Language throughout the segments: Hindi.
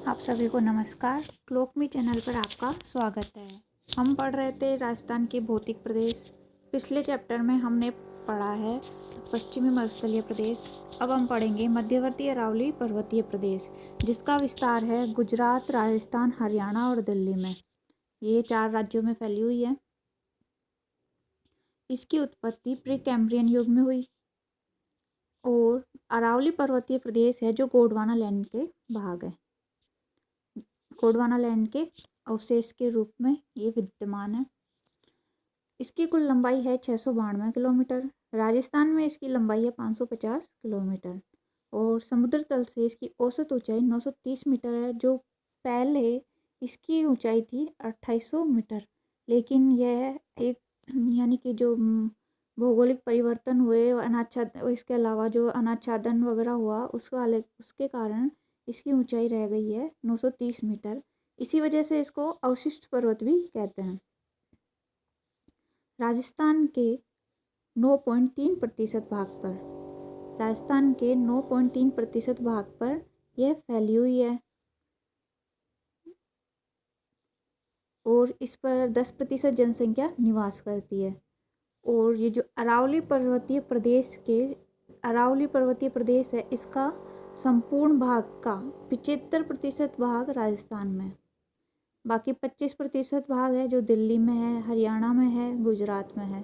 आप सभी को नमस्कार। श्लोकमी चैनल पर आपका स्वागत है। हम पढ़ रहे थे राजस्थान के भौतिक प्रदेश। पिछले चैप्टर में हमने पढ़ा है पश्चिमी मरुस्थलीय प्रदेश। अब हम पढ़ेंगे मध्यवर्ती अरावली पर्वतीय प्रदेश, जिसका विस्तार है गुजरात, राजस्थान, हरियाणा और दिल्ली में। ये 4 राज्यों में फैली हुई है। इसकी उत्पत्ति प्री कैम्ब्रियन युग में हुई और अरावली पर्वतीय प्रदेश है जो गोंडवाना लैंड के भाग है। गोंडवाना लैंड के अवशेष के रूप में ये विद्यमान है। इसकी कुल लंबाई है 692 किलोमीटर। राजस्थान में इसकी लंबाई है 550 किलोमीटर और समुद्र तल से इसकी औसत ऊंचाई 930 मीटर है, जो पहले इसकी ऊंचाई थी 2800 मीटर। लेकिन यह एक यानी कि जो भौगोलिक परिवर्तन हुए और इसके अलावा जो अनाच्छादन वगैरह हुआ उसके कारण इसकी ऊंचाई रह गई है 930 मीटर। इसी वजह से इसको अवशिष्ट पर्वत भी कहते हैं। राजस्थान के 9.3% भाग पर यह फैली हुई है और इस पर 10% जनसंख्या निवास करती है। और ये जो अरावली पर्वतीय प्रदेश है, इसका संपूर्ण भाग का 75% भाग राजस्थान में, बाकी 25% भाग है जो दिल्ली में है, हरियाणा में है, गुजरात में है।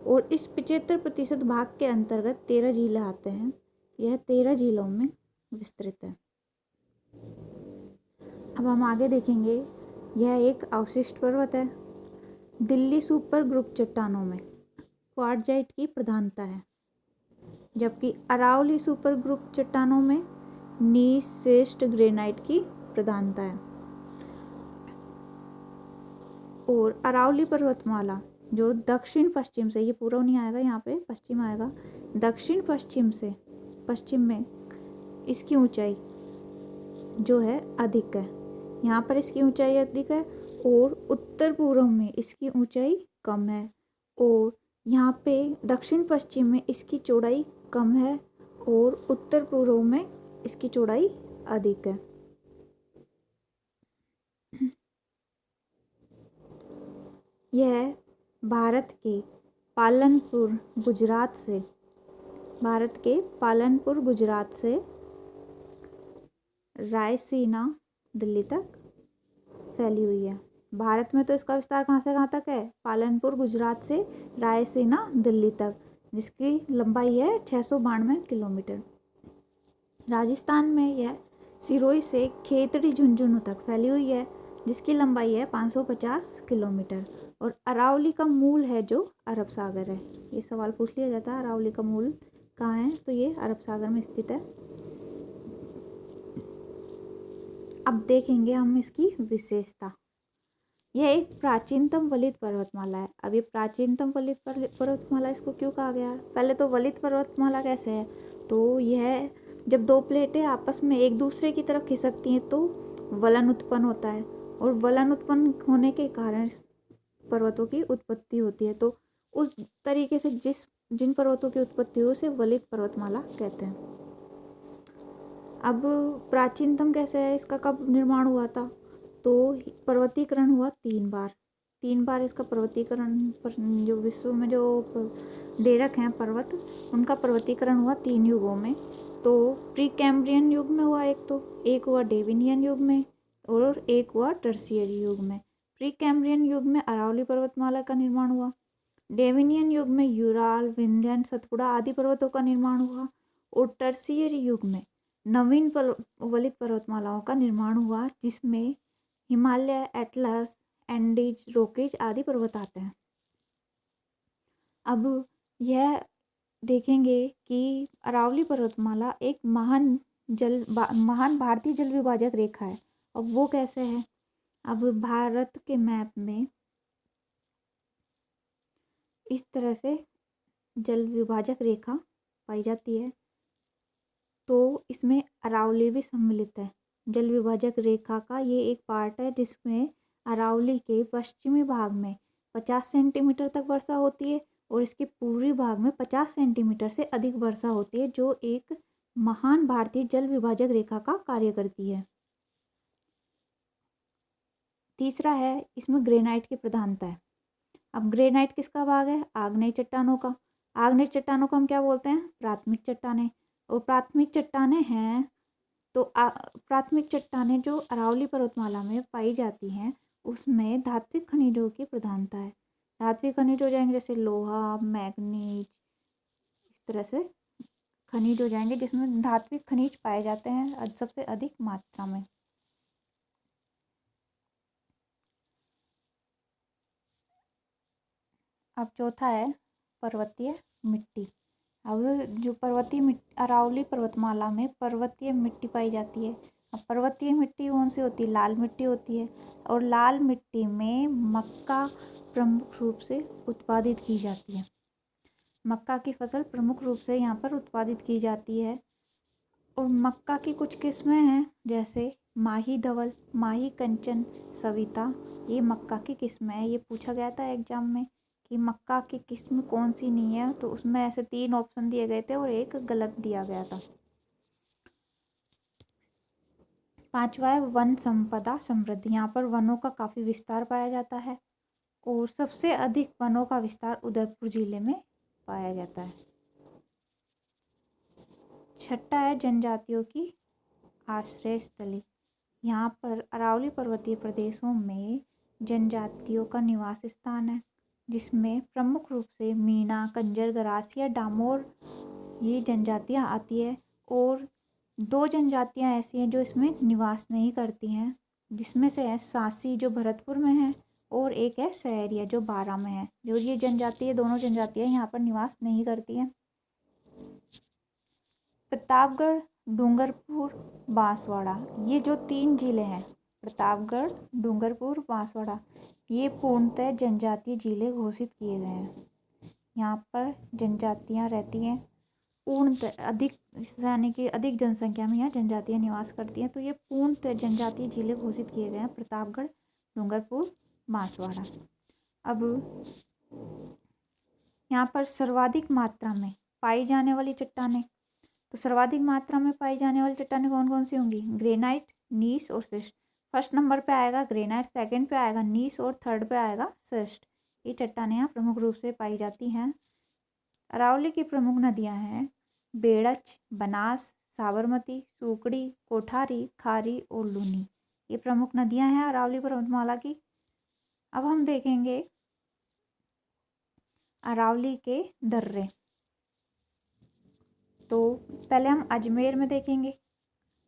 और इस 75% भाग के अंतर्गत 13 जिले आते हैं। यह 13 जिलों में विस्तृत है। अब हम आगे देखेंगे। यह एक अवशिष्ट पर्वत है। दिल्ली सुपर ग्रुप चट्टानों में क्वार्टजाइट की प्रधानता है, जबकि अरावली सुपर ग्रुप चट्टानों में नीस श्रेष्ठ ग्रेनाइट की प्रधानता है। और अरावली पर्वतमाला जो दक्षिण पश्चिम से, ये पूर्व नहीं आएगा, यहाँ पे पश्चिम आएगा, दक्षिण पश्चिम से पश्चिम में इसकी ऊंचाई जो है अधिक है। यहाँ पर इसकी ऊंचाई अधिक है और उत्तर पूर्व में इसकी ऊंचाई कम है। और यहाँ पे दक्षिण पश्चिम में इसकी चौड़ाई कम है और उत्तर पूर्व में इसकी चौड़ाई अधिक है। यह भारत के पालनपुर गुजरात से रायसीना दिल्ली तक फैली हुई है। भारत में तो इसका विस्तार कहाँ से कहाँ तक है? पालनपुर गुजरात से रायसीना दिल्ली तक, जिसकी लंबाई है 692 किलोमीटर। राजस्थान में यह सिरोही से खेतड़ी झुंझुनू तक फैली हुई है, जिसकी लंबाई है 550 किलोमीटर। और अरावली का मूल है जो अरब सागर है। ये सवाल पूछ लिया जाता है, अरावली का मूल कहाँ है? तो ये अरब सागर में स्थित है। अब देखेंगे हम इसकी विशेषता। यह एक प्राचीनतम वलित पर्वतमाला है। अब ये प्राचीनतम वलित पर्वतमाला इसको क्यों कहा गया? पहले तो वलित पर्वतमाला कैसे है? तो यह जब 2 प्लेटें आपस में एक दूसरे की तरफ खिसकती हैं तो वलन उत्पन्न होता है, और वलन उत्पन्न होने के कारण पर्वतों की उत्पत्ति होती है। तो उस तरीके से जिन पर्वतों की उत्पत्ति हो उसे वलित पर्वतमाला कहते हैं। अब प्राचीनतम कैसे है, इसका कब निर्माण हुआ था? तो पर्वतीकरण हुआ 3 बार इसका पर्वतीकरण, जो विश्व में जो डेरक हैं पर्वत, उनका पर्वतीकरण हुआ 3 युगों में। तो प्री कैम्ब्रियन युग में हुआ एक हुआ डेविनियन युग में और एक हुआ टर्शियरी युग में। प्री कैम्ब्रियन युग में अरावली पर्वतमाला का निर्माण हुआ। डेविनियन युग में यूराल, विंध्यान, सतपुड़ा आदि पर्वतों का निर्माण हुआ। और टर्शियरी युग में नवीन वलित पर्वतमालाओं का निर्माण हुआ, जिसमें हिमालय, एटलस, एंडीज, रोकीज आदि पर्वत आते हैं। अब यह देखेंगे कि अरावली पर्वतमाला एक महान भारतीय जल विभाजक रेखा है। अब वो कैसे है? अब भारत के मैप में इस तरह से जल विभाजक रेखा पाई जाती है, तो इसमें अरावली भी सम्मिलित है। जल विभाजक रेखा का ये एक पार्ट है जिसमें अरावली के पश्चिमी भाग में 50 सेंटीमीटर तक वर्षा होती है और इसके पूर्वी भाग में 50 सेंटीमीटर से अधिक वर्षा होती है, जो एक महान भारतीय जल विभाजक रेखा का कार्य करती है। तीसरा है इसमें ग्रेनाइट की प्रधानता है। अब ग्रेनाइट किसका भाग है? आग्नेय चट्टानों का। आग्नेय चट्टानों को हम क्या बोलते हैं? प्राथमिक चट्टानें। और प्राथमिक चट्टानें हैं तो प्राथमिक चट्टानें जो अरावली पर्वतमाला में पाई जाती हैं उसमें धात्विक खनिजों की प्रधानता है। धात्विक खनिज हो जाएंगे जैसे लोहा, मैग्नीज, इस तरह से खनिज हो जाएंगे जिसमें धात्विक खनिज पाए जाते हैं सबसे अधिक मात्रा में। अब चौथा है पर्वतीय मिट्टी। अब जो अरावली पर्वतमाला में पर्वतीय मिट्टी पाई जाती है। अब पर्वतीय मिट्टी कौन सी होती है? लाल मिट्टी होती है। और लाल मिट्टी में मक्का प्रमुख रूप से उत्पादित की जाती है। मक्का की फसल प्रमुख रूप से यहाँ पर उत्पादित की जाती है। और मक्का की कुछ किस्में हैं जैसे माही धवल, माही कंचन, सविता, ये मक्का की किस्में हैं। ये पूछा गया था एग्जाम में कि मक्का की किस्म कौन सी नहीं है, तो उसमें ऐसे 3 ऑप्शन दिए गए थे और एक गलत दिया गया था। पांचवा है वन संपदा समृद्धि। यहाँ पर वनों का काफ़ी विस्तार पाया जाता है और सबसे अधिक वनों का विस्तार उदयपुर जिले में पाया जाता है। छठा है जनजातियों की आश्रय स्थली। यहाँ पर अरावली पर्वतीय प्रदेशों में जनजातियों का निवास स्थान है जिसमें प्रमुख रूप से मीणा, कंजर, गरासिया, डामोर ये जनजातियाँ आती है। और 2 जनजातियाँ ऐसी हैं जो इसमें निवास नहीं करती हैं, जिसमें से है सांसी जो भरतपुर में है और एक है सहरिया जो बारां में है। जो ये जनजाति है, दोनों जनजातियाँ यहाँ पर निवास नहीं करती हैं। प्रतापगढ़, डूंगरपुर, बांसवाड़ा, ये जो 3 जिले हैं, प्रतापगढ़, डूंगरपुर, बांसवाड़ा, ये पूर्णतः जनजातीय जिले घोषित किए गए हैं। यहाँ पर जनजातियाँ रहती हैं पूर्णतः अधिक, यानी कि अधिक जनसंख्या में यहाँ जनजातियाँ निवास करती हैं। तो ये पूर्णतः जनजातीय जिले घोषित किए गए हैं प्रतापगढ़, डूंगरपुर, बांसवाड़ा। अब यहाँ पर सर्वाधिक मात्रा में पाई जाने वाली चट्टानें, तो सर्वाधिक मात्रा में पाई जाने वाली चट्टानें कौन कौन सी होंगी? ग्रेनाइट, नीस और शिस्ट। फर्स्ट नंबर पे आएगा ग्रेनाइट, सेकंड पे आएगा नीस और थर्ड पे आएगा शिस्ट। ये चट्टानें यहाँ प्रमुख रूप से पाई जाती हैं। अरावली की प्रमुख नदियाँ हैं बेड़च, बनास, साबरमती, सूकड़ी, कोठारी, खारी और लूनी। ये प्रमुख नदियाँ हैं अरावली पर्वतमाला की। अब हम देखेंगे अरावली के दर्रे। तो पहले हम अजमेर में देखेंगे।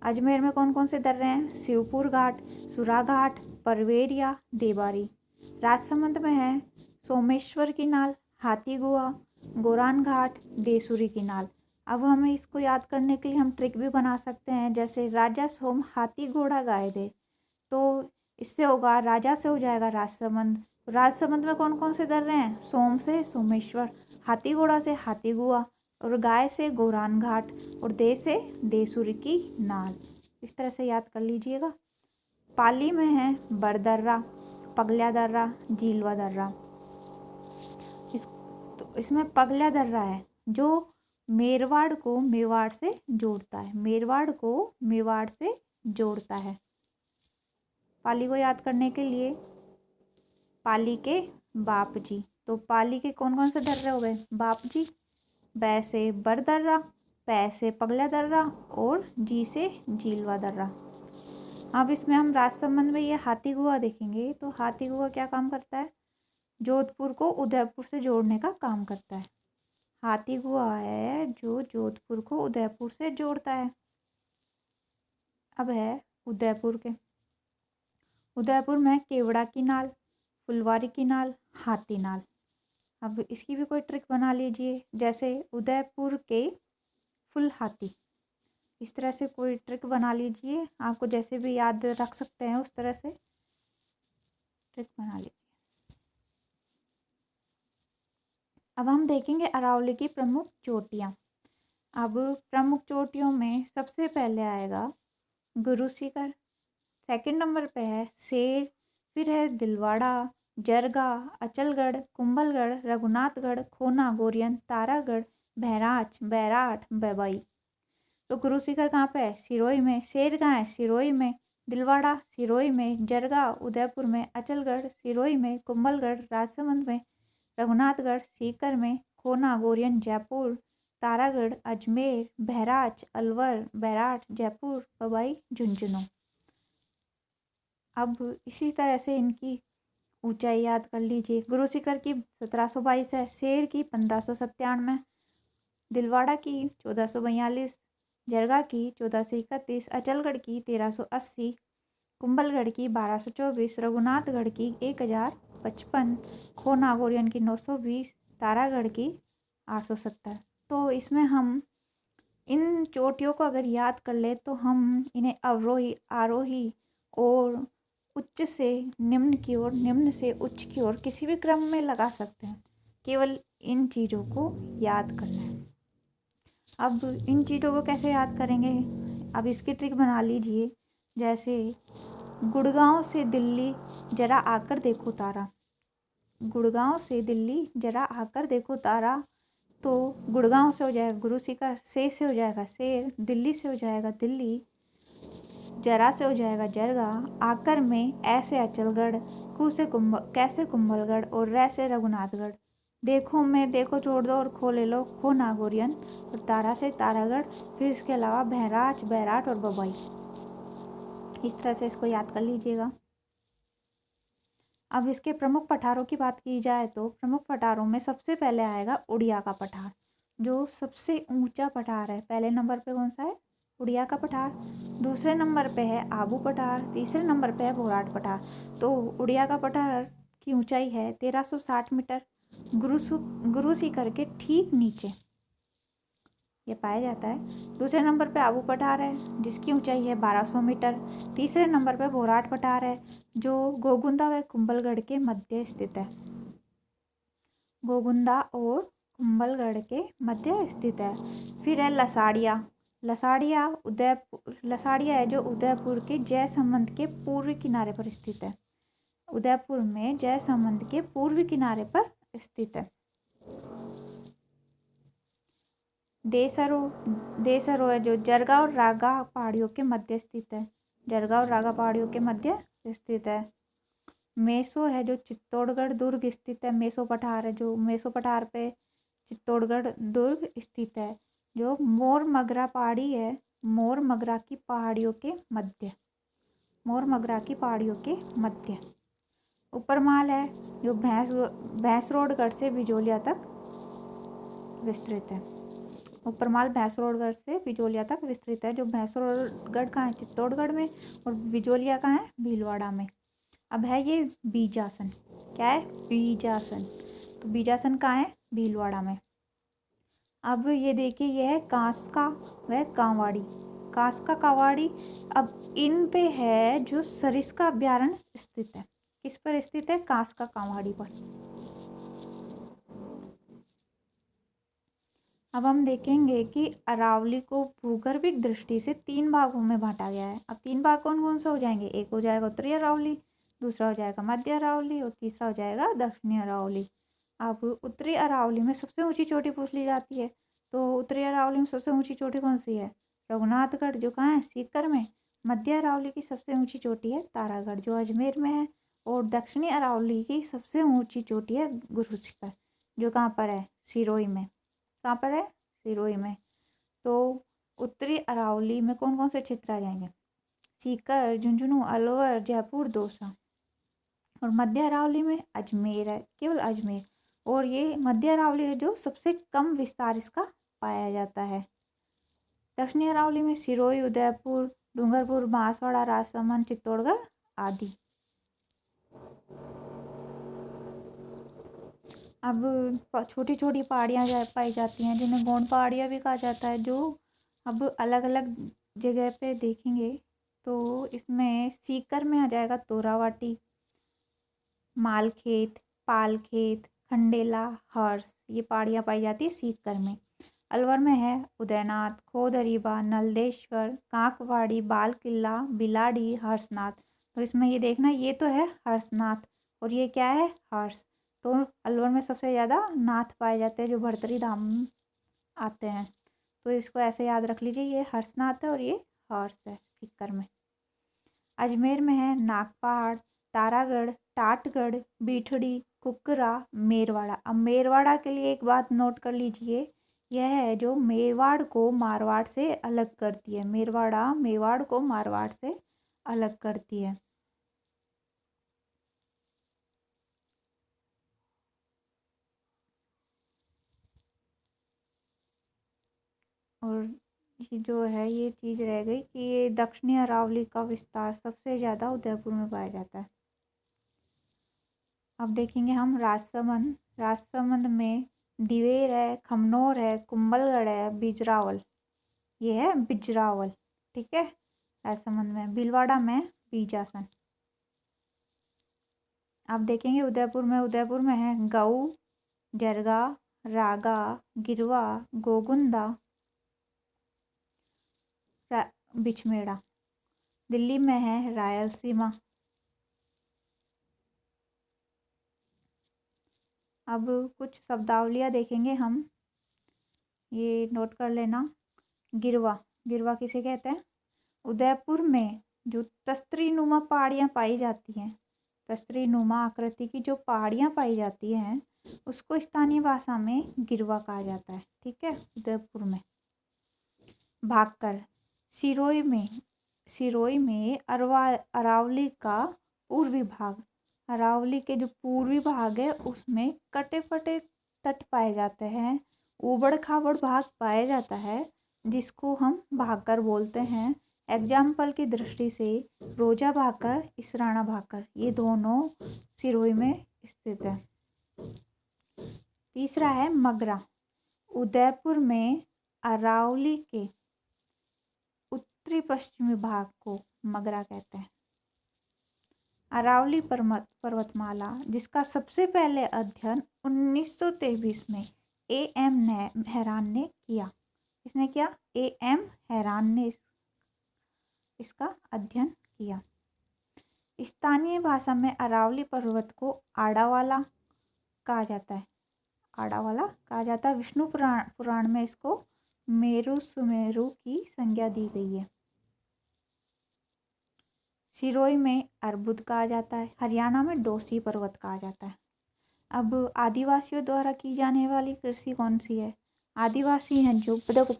अजमेर में कौन कौन से दर्रे हैं? शिवपुर घाट, सुरा घाट, परवेरिया, देवारी। राजसमंद में है सोमेश्वर की नाल, हाथी गुआ, गोरान घाट, देसुरी की नाल। अब हमें इसको याद करने के लिए हम ट्रिक भी बना सकते हैं, जैसे राजा सोम हाथी घोड़ा गाए दे, तो इससे होगा राजा से हो जाएगा राजसमंद। राजसमंद में कौन कौन से दर्रे हैं? सोम से सोमेश्वर, हाथी घोड़ा से हाथी गुआ, और गाय से गोरान घाट, और दे से देसुर की नाल। इस तरह से याद कर लीजिएगा। पाली में है बरदर्रा, पगल्या दर्रा, जीलवा दर्रा। इसमें पगल्या दर्रा है जो मेरवाड़ को मेवाड़ से जोड़ता है। मेरवाड़ को मेवाड़ से जोड़ता है। पाली को याद करने के लिए पाली के बाप जी, तो पाली के कौन कौन से दर्रे हो गए? बाप जी, बै से बरदर्रा, पै से पगला दर्रा और जी से जीलवा दर्रा। अब इसमें हम राजसमंद में ये हाथी गुआ देखेंगे, तो हाथी गुआ क्या काम करता है? जोधपुर को उदयपुर से जोड़ने का काम करता है। हाथी गुआ है जो जोधपुर को उदयपुर से जोड़ता है। अब है उदयपुर के। उदयपुर में केवड़ा की नाल, फुलवारी की नाल, हाथी नाल। अब इसकी भी कोई ट्रिक बना लीजिए, जैसे उदयपुर के फुल हाथी। इस तरह से कोई ट्रिक बना लीजिए, आपको जैसे भी याद रख सकते हैं उस तरह से ट्रिक बना लीजिए। अब हम देखेंगे अरावली की प्रमुख चोटियाँ। अब प्रमुख चोटियों में सबसे पहले आएगा गुरु शिखर, सेकंड नंबर पे है शेर, फिर है दिलवाड़ा, जरगा, अचलगढ़, कुंभलगढ़, रघुनाथगढ़, खोना, गोरियन, तारागढ़, बहराच, बैराठ, बैबाई। तो गुरु शिखर कहाँ पे है? सिरोही में। शेर कहाँ है? सिरोही में। दिलवाड़ा सिरोही में, जरगा उदयपुर में, अचलगढ़ सिरोही में, कुंभलगढ़ राजसमंद में, रघुनाथगढ़ सीकर में, खोना गोरियन जयपुर, तारागढ़ अजमेर, बहराच अलवर, बैराठ जयपुर, पवाई झुंझुनू। अब इसी तरह से इनकी ऊंचाई याद कर लीजिए। गुरु शिखर की 1722 है, शेर की 1597, दिलवाड़ा की 1442, जरगा की 1431, अचलगढ़ की 1380, कुंभलगढ़ की 1224, रघुनाथगढ़ की 1055, खोना गोरियन की 920, तारागढ़ की 870। तो इसमें हम इन चोटियों को अगर याद कर ले तो हम इन्हें अवरोही, आरोही और उच्च से निम्न की ओर, निम्न से उच्च की ओर किसी भी क्रम में लगा सकते हैं। केवल इन चीज़ों को याद करना है। अब इन चीज़ों को कैसे याद करेंगे? अब इसकी ट्रिक बना लीजिए। जैसे गुड़गांव से दिल्ली जरा आकर देखो तारा, गुड़गांव से दिल्ली जरा आकर देखो तारा। तो गुड़गांव से हो जाएगा गुरु शिखर, से हो जाएगा शेर, दिल्ली से हो जाएगा दिल्ली, जरा से हो जाएगा जरगा, आकर में ऐसे अचलगढ़, कु से कैसे कुंभलगढ़ और रै से रघुनाथगढ़, देखो में देखो छोड़ दो और खो ले लो, खो नागौरियन, और तारा से तारागढ़, फिर इसके अलावा बहराच, बैराठ और बबई। इस तरह से इसको याद कर लीजिएगा। अब इसके प्रमुख पठारों की बात की जाए तो प्रमुख पठारों में सबसे पहले आएगा उड़िया का पठार, जो सबसे ऊंचा पठार है। पहले नंबर पे कौन सा है? उड़िया का पठार। दूसरे नंबर पे है आबू पठार, तीसरे नंबर पे है भोराट पठार। तो उड़िया का पठार की ऊंचाई है 1360 मीटर, गुरु शिखर के ठीक नीचे ये पाया जाता है। दूसरे नंबर पे आबू पठार है जिसकी ऊंचाई है 1200 मीटर। तीसरे नंबर पे भोराट पठार है जो गोगुंदा व कुंभलगढ़ के मध्य स्थित है। गोगुंदा और कुंभलगढ़ के मध्य स्थित है। फिर है लसाड़िया। लसाड़िया है जो उदयपुर के जयसमंद के पूर्वी किनारे पर स्थित है। उदयपुर में जयसमंद के पूर्वी किनारे पर स्थित है। देसरो है जो जरगा और रागा पहाड़ियों के मध्य स्थित है। जरगा और रागा पहाड़ियों के मध्य स्थित है। मेसो है जो चित्तौड़गढ़ दुर्ग स्थित है। मेसो पठार है जो मेसो पठार पे चित्तौड़गढ़ दुर्ग स्थित है। जो मोर मगरा पहाड़ी है, मोर मगरा की पहाड़ियों के मध्य, मोर मगरा की पहाड़ियों के मध्य। ऊपरमाल है जो भैंसरोडगढ़ से बिजोलिया तक विस्तृत है। ऊपरमाल भैंसरोडगढ़ से बिजोलिया तक विस्तृत है। जो भैंसरोडगढ़ कहाँ है? चित्तौड़गढ़ में। और बिजोलिया कहाँ है? भीलवाड़ा में। अब है ये बीजासन। क्या है? बीजासन। तो बीजासन कहाँ है? भीलवाड़ा में। अब ये देखिए, यह है कांसका व कांवाड़ी। कांसका कांवाड़ी अब इन पे है जो सरिस्का अभ्यारण्य स्थित है। किस पर स्थित है? कांसका कांवाड़ी पर। अब हम देखेंगे कि अरावली को भूगर्भिक दृष्टि से 3 भागों में बांटा गया है। अब 3 भाग कौन कौन से हो जाएंगे? एक हो जाएगा उत्तरी अरावली, दूसरा हो जाएगा मध्य अरावली और तीसरा हो जाएगा दक्षिणी अरावली। अब उत्तरी अरावली में सबसे ऊंची चोटी पूछ ली जाती है। तो उत्तरी अरावली में सबसे ऊंची चोटी कौन सी है? रघुनाथगढ़ जो कहाँ है? सीकर में। मध्य अरावली की सबसे ऊंची चोटी है तारागढ़ जो अजमेर में है। और दक्षिणी अरावली की सबसे ऊंची चोटी है गुरु शिखर जो कहाँ पर है? सिरोही में। कहाँ पर है? सिरोही में। तो उत्तरी अरावली में कौन कौन से क्षेत्र आ जाएंगे? सीकर, झुंझुनू, अलवर, जयपुर, दौसा। और मध्य अरावली में अजमेर है, केवल अजमेर। और ये मध्य अरावली है जो सबसे कम विस्तार इसका पाया जाता है। दक्षिणी अरावली में सिरोही, उदयपुर, डूंगरपुर, बांसवाड़ा, राजसमंद, चित्तौड़गढ़ आदि। अब छोटी छोटी पहाड़ियाँ पाई जाती हैं जिन्हें गौंड पहाड़ियाँ भी कहा जाता है, जो अब अलग अलग जगह पे देखेंगे। तो इसमें सीकर में आ जाएगा तोरावाटी, मालखेत, पालखेत, खंडेला, हर्ष, ये पहाड़ियाँ पाई जाती है सीकर में। अलवर में है उदयनाथ, खोदरीबा, नलदेश्वर, कांकवाड़ी, बाल किला, बिलाड़ी, हर्षनाथ। तो इसमें ये देखना, ये तो है हर्षनाथ और ये क्या है? हर्ष। तो अलवर में सबसे ज़्यादा नाथ पाए जाते हैं जो भर्तरी धाम आते हैं। तो इसको ऐसे याद रख लीजिए, ये हर्षनाथ है और ये हर्ष है सीकर में। अजमेर में है नागपहाड़, तारागढ़, टाटगढ़, बीठड़ी, कुकरा, मेरवाड़ा। अब मेरवाड़ा के लिए एक बात नोट कर लीजिए, यह है जो मेवाड़ को मारवाड़ से अलग करती है। मेरवाड़ा मेवाड़ को मारवाड़ से अलग करती है। और ये जो है ये चीज़ रह गई कि ये दक्षिणी अरावली का विस्तार सबसे ज़्यादा उदयपुर में पाया जाता है। अब देखेंगे हम राजसमंद। राजसमंद में दिवेर है, खमनोर है, कुंभलगढ़ है, बिजरावल, ये है बिजरावल, ठीक है। राजसमंद में भीलवाड़ा में बीजासन। अब देखेंगे उदयपुर में है गऊ, जरगा, रागा, गिरवा, गोगुंदा, बिछमेड़ा। दिल्ली में है रायलसीमा। अब कुछ शब्दावलियाँ देखेंगे हम, ये नोट कर लेना। गिरवा, गिरवा किसे कहते हैं? उदयपुर में जो तस्त्रीनुमा पहाड़ियाँ पाई जाती हैं, तस्त्रीनुमा आकृति की जो पहाड़ियाँ पाई जाती हैं उसको स्थानीय भाषा में गिरवा कहा जाता है, ठीक है, उदयपुर में। भागकर, सिरोही में अरावली का पूर्वी भाग, अरावली के जो पूर्वी भाग है उसमें कटे फटे तट पाए जाते हैं, ऊबड़ खाबड़ भाग पाया जाता है जिसको हम भागकर बोलते हैं। एग्जाम्पल की दृष्टि से रोजा भाकर, इसराना भाकर, ये दोनों सिरोही में स्थित है। तीसरा है मगरा। उदयपुर में अरावली के उत्तरी पश्चिमी भाग को मगरा कहते हैं। अरावली पर्वतमाला जिसका सबसे पहले अध्ययन 1923 में A.M. हैरान ने किया। किसने किया? A.M. हैरान ने इसका अध्ययन किया। स्थानीय भाषा में अरावली पर्वत को आड़ावाला कहा जाता है, आड़ावाला कहा जाता है। विष्णु पुराण में इसको मेरु सुमेरु की संज्ञा दी गई है। सिरोही में अर्बुद कहा जाता है। हरियाणा में डोसी पर्वत कहा जाता है। अब आदिवासियों द्वारा की जाने वाली कृषि कौन सी है? आदिवासी हैं जो देखो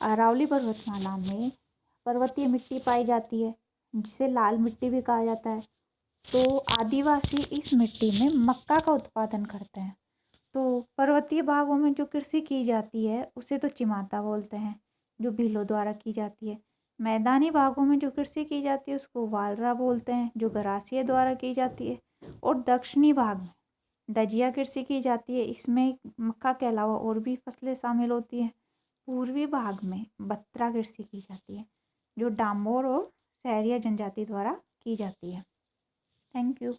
अरावली पर्वतमाला में पर्वतीय मिट्टी पाई जाती है जिसे लाल मिट्टी भी कहा जाता है। तो आदिवासी इस मिट्टी में मक्का का उत्पादन करते हैं। तो पर्वतीय भागों में जो कृषि की जाती है उसे तो चिमाता बोलते हैं, जो भीलों द्वारा की जाती है। मैदानी भागों में जो कृषि की जाती है उसको वालरा बोलते हैं, जो गरासिया द्वारा की जाती है। और दक्षिणी भाग में दजिया कृषि की जाती है, इसमें मक्का के अलावा और भी फसलें शामिल होती हैं। पूर्वी भाग में बत्रा कृषि की जाती है, जो डामोर और सहरिया जनजाति द्वारा की जाती है। Thank you.